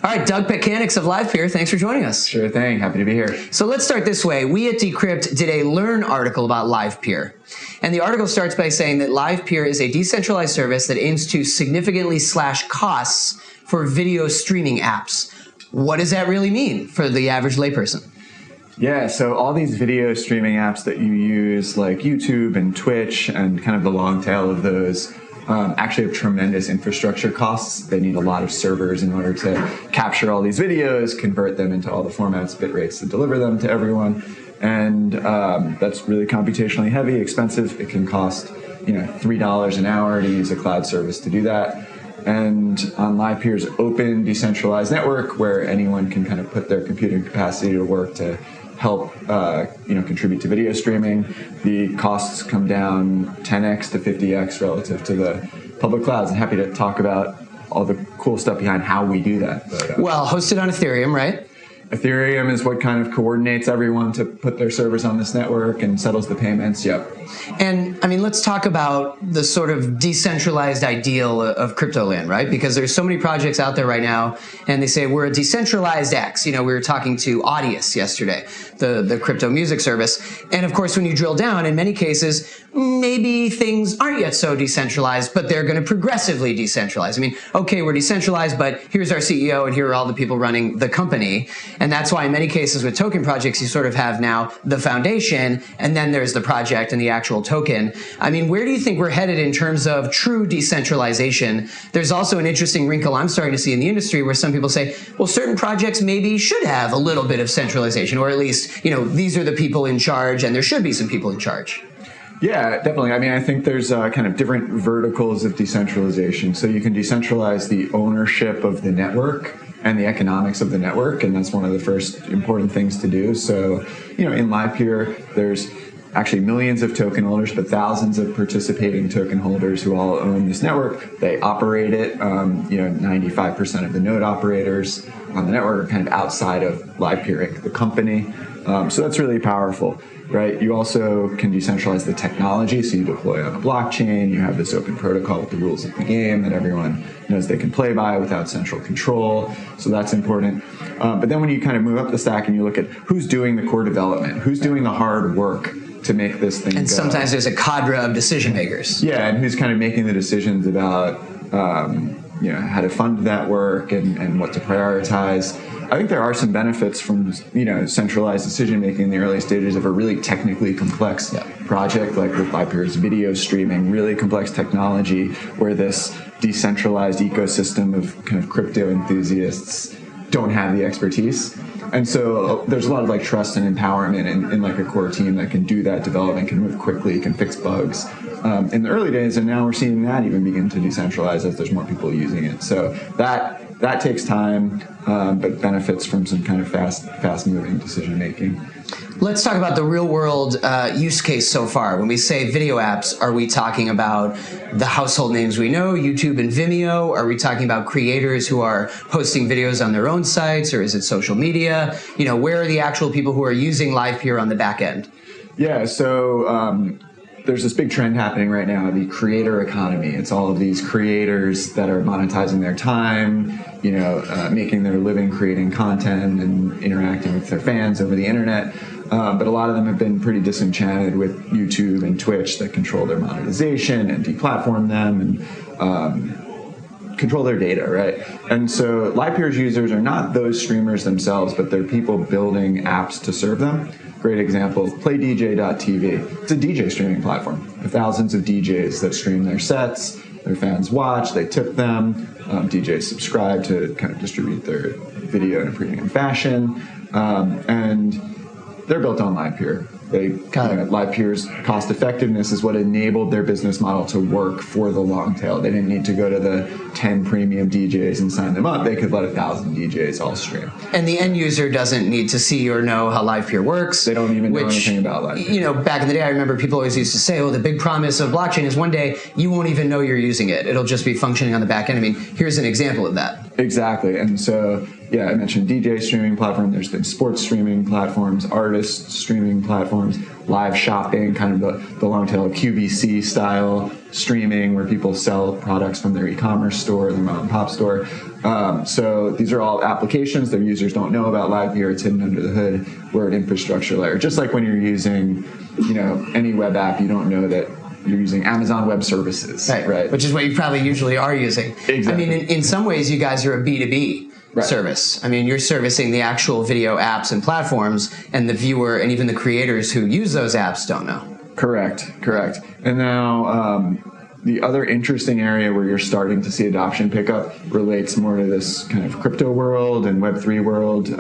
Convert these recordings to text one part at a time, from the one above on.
All right, Doug Petkanics of Livepeer, thanks for joining us. Sure thing, happy to be here. So let's start this way. We at Decrypt did a Learn article about Livepeer. And the article starts by saying that Livepeer is a decentralized service that aims to significantly slash costs for video streaming apps. What does that really mean for the average layperson? Yeah, so all these video streaming apps that you use, like YouTube and Twitch and kind of the long tail of those, actually have tremendous infrastructure costs. They need a lot of servers in order to capture all these videos, convert them into all the formats, bit rates to deliver them to everyone. And that's really computationally heavy, expensive. It can cost $3 an hour to use a cloud service to do that. And on Livepeer's open, decentralized network, where anyone can kind of put their computing capacity to work to help contribute to video streaming, the costs come down 10x to 50x relative to the public clouds. I'm happy to talk about all the cool stuff behind how we do that. But, well, hosted on Ethereum, right? Ethereum is what kind of coordinates everyone to put their servers on this network and settles the payments, yep. And I mean, let's talk about the sort of decentralized ideal of crypto land, right? Because there's so many projects out there right now, and they say we're a decentralized X. We were talking to Audius yesterday, the crypto music service. And of course, when you drill down, in many cases, maybe things aren't yet so decentralized, but they're going to progressively decentralize. I mean, okay, we're decentralized, but here's our CEO, and here are all the people running the company. And that's why in many cases with token projects, you sort of have now the foundation, and then there's the project and the actual token. I mean, where do you think we're headed in terms of true decentralization? There's also an interesting wrinkle I'm starting to see in the industry where some people say, well, certain projects maybe should have a little bit of centralization, or at least, these are the people in charge, and there should be some people in charge. Yeah, definitely. I mean, I think there's kind of different verticals of decentralization. So you can decentralize the ownership of the network and the economics of the network, and that's one of the first important things to do. So, in Livepeer, there's actually millions of token holders, but thousands of participating token holders who all own this network. They operate it. 95% of the node operators on the network are kind of outside of Livepeer Inc., the company. So that's really powerful, right? You also can decentralize the technology, so you deploy on a blockchain, you have this open protocol with the rules of the game that everyone knows they can play by without central control, so that's important. But then when you kind of move up the stack and you look at who's doing the core development, who's doing the hard work to make this thing and go. Sometimes there's a cadre of decision makers. Yeah, and who's kind of making the decisions about how to fund that work and what to prioritize. I think there are some benefits from centralized decision making in the early stages of a really technically complex project like with Livepeer's video streaming, really complex technology where this decentralized ecosystem of kind of crypto enthusiasts don't have the expertise. And so there's a lot of trust and empowerment in a core team that can do that development, can move quickly, can fix bugs in the early days, and now we're seeing that even begin to decentralize as there's more people using it. So that takes time, but benefits from some kind of fast-moving decision-making. Let's talk about the real-world use case so far. When we say video apps, are we talking about the household names we know, YouTube and Vimeo? Are we talking about creators who are posting videos on their own sites, or is it social media? Where are the actual people who are using Livepeer on the back end? Yeah, so there's this big trend happening right now, the creator economy. It's all of these creators that are monetizing their time, making their living creating content and interacting with their fans over the internet. But a lot of them have been pretty disenchanted with YouTube and Twitch that control their monetization and deplatform them and control their data, right? And so Livepeer's users are not those streamers themselves, but they're people building apps to serve them. Great example, playdj.tv. It's a DJ streaming platform. There are thousands of DJs that stream their sets, their fans watch, they tip them, DJs subscribe to kind of distribute their video in a premium fashion, and they're built on Livepeer. Livepeer's cost effectiveness is what enabled their business model to work for the long tail. They didn't need to go to the 10 premium DJs and sign them up. They could let 1,000 DJs all stream. And the end user doesn't need to see or know how Livepeer works. They don't even know anything about Livepeer. Back in the day, I remember people always used to say, the big promise of blockchain is one day you won't even know you're using it. It'll just be functioning on the back end. I mean, here's an example of that. Exactly. And so I mentioned DJ streaming platform. There's been sports streaming platforms, artist streaming platforms, live shopping, kind of the long tail of QVC style streaming where people sell products from their e-commerce store, their mom and pop store. So these are all applications their users don't know about Livepeer. It's hidden under the hood. We're an infrastructure layer. Just like when you're using, any web app, you don't know that you're using Amazon Web Services, right? Which is what you probably usually are using. Exactly. I mean, in some ways, you guys are a B2B service. I mean, you're servicing the actual video apps and platforms, and the viewer and even the creators who use those apps don't know. Correct. And now the other interesting area where you're starting to see adoption pick up relates more to this kind of crypto world and Web3 world.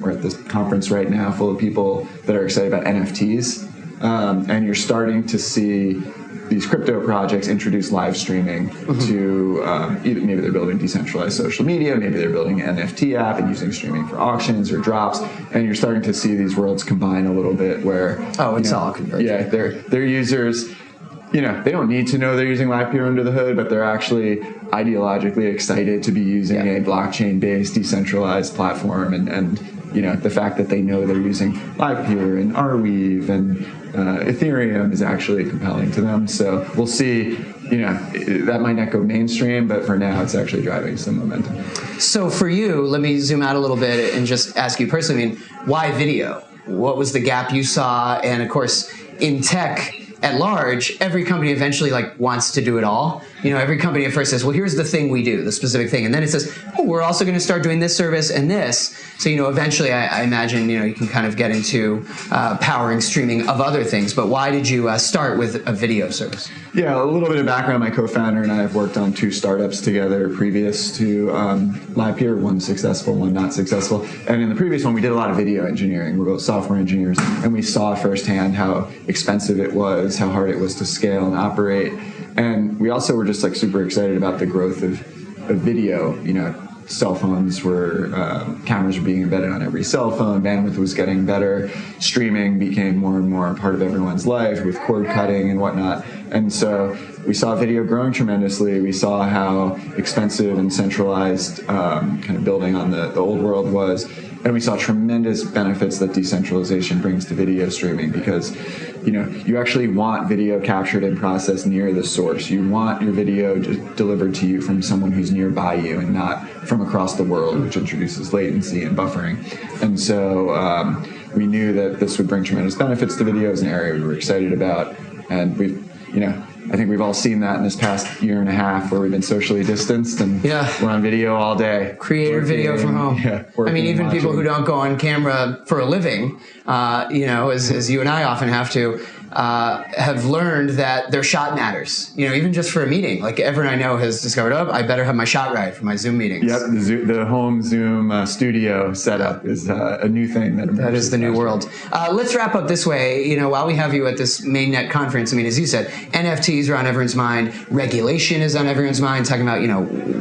We're at this conference right now full of people that are excited about NFTs. And you're starting to see these crypto projects introduce live streaming to either maybe they're building decentralized social media, maybe they're building an NFT app and using streaming for auctions or drops, and you're starting to see these worlds combine a little bit where it's all converging. Yeah, their users, they don't need to know they're using Livepeer under the hood, but they're actually ideologically excited to be using a blockchain-based decentralized platform, and the fact that they know they're using Livepeer and Arweave and Ethereum is actually compelling to them. So we'll see, that might not go mainstream, but for now it's actually driving some momentum. So for you, let me zoom out a little bit and just ask you personally, I mean, why video? What was the gap you saw? And of course, in tech at large, every company eventually wants to do it all. Every company at first says, well, here's the thing we do, the specific thing. And then it says, oh, we're also going to start doing this service and this. So, eventually I imagine, you can kind of get into powering streaming of other things. But why did you start with a video service? Yeah, a little bit of background. My co-founder and I have worked on 2 startups together previous to Livepeer, one successful, one not successful. And in the previous one, we did a lot of video engineering. We're both software engineers, and we saw firsthand how expensive it was, how hard it was to scale and operate. And we also were just super excited about the growth of video. Cell phones cameras were being embedded on every cell phone. Bandwidth was getting better. Streaming became more and more a part of everyone's life with cord cutting and whatnot. And so we saw video growing tremendously. We saw how expensive and centralized kind of building on the old world was. And we saw tremendous benefits that decentralization brings to video streaming because, you actually want video captured and processed near the source. You want your video just delivered to you from someone who's nearby you and not from across the world, which introduces latency and buffering. And so we knew that this would bring tremendous benefits to video. It was an area we were excited about. And I think we've all seen that in this past year and a half where we've been socially distanced and we're on video all day. Creator video from home. I mean, even people who don't go on camera for a living, as you and I often have to, have learned that their shot matters. Even just for a meeting. Everyone I know has discovered, I better have my shot right for my Zoom meetings. Yep, the home Zoom studio setup is a new thing that is the new world. Let's wrap up this way. While we have you at this Mainnet conference, I mean, as you said, NFTs are on everyone's mind. Regulation is on everyone's mind. Talking about,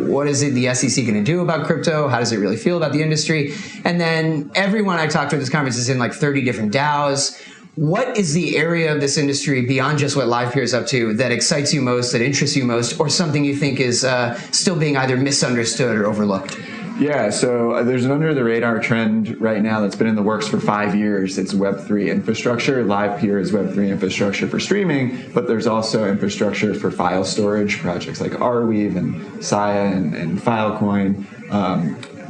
what is it the SEC going to do about crypto? How does it really feel about the industry? And then everyone I talked to at this conference is in 30 different DAOs. What is the area of this industry beyond just what Livepeer is up to that excites you most, that interests you most, or something you think is still being either misunderstood or overlooked? Yeah, so there's an under-the-radar trend right now that's been in the works for 5 years. It's Web3 infrastructure. Livepeer is Web3 infrastructure for streaming, but there's also infrastructure for file storage, projects like Arweave and Saya and Filecoin,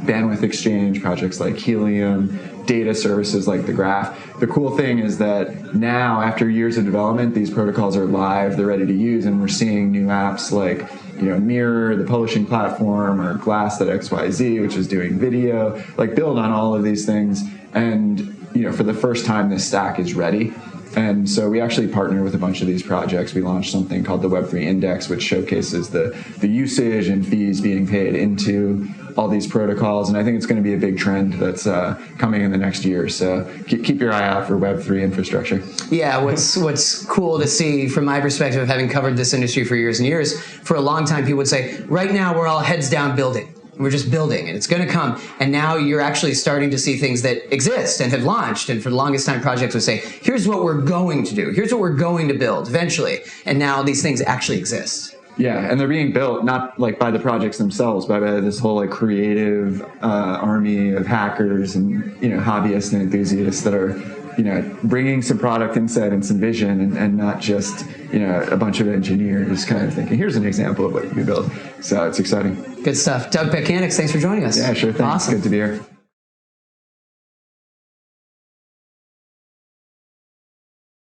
bandwidth exchange, projects like Helium, data services like the Graph. The cool thing is that now, after years of development, these protocols are live, they're ready to use, and we're seeing new apps like Mirror, the publishing platform, or Glass.xyz, which is doing video, build on all of these things. And for the first time, this stack is ready. And so we actually partner with a bunch of these projects. We launched something called the Web3 Index, which showcases the usage and fees being paid into all these protocols. And I think it's going to be a big trend that's coming in the next year. So keep your eye out for Web3 infrastructure. Yeah, what's cool to see from my perspective, having covered this industry for years and years, for a long time people would say, right now we're all heads down building. We're just building, and it's going to come. And now you're actually starting to see things that exist and have launched. And for the longest time, projects would say, here's what we're going to do. Here's what we're going to build eventually. And now these things actually exist. Yeah, and they're being built not like by the projects themselves, but by this whole like creative army of hackers and hobbyists and enthusiasts that are bringing some product insight and some vision, and not just a bunch of engineers kind of thinking, here's an example of what you can build. So it's exciting. Good stuff. Doug Petkanics, thanks for joining us. Yeah, sure thing. Awesome. It's good to be here.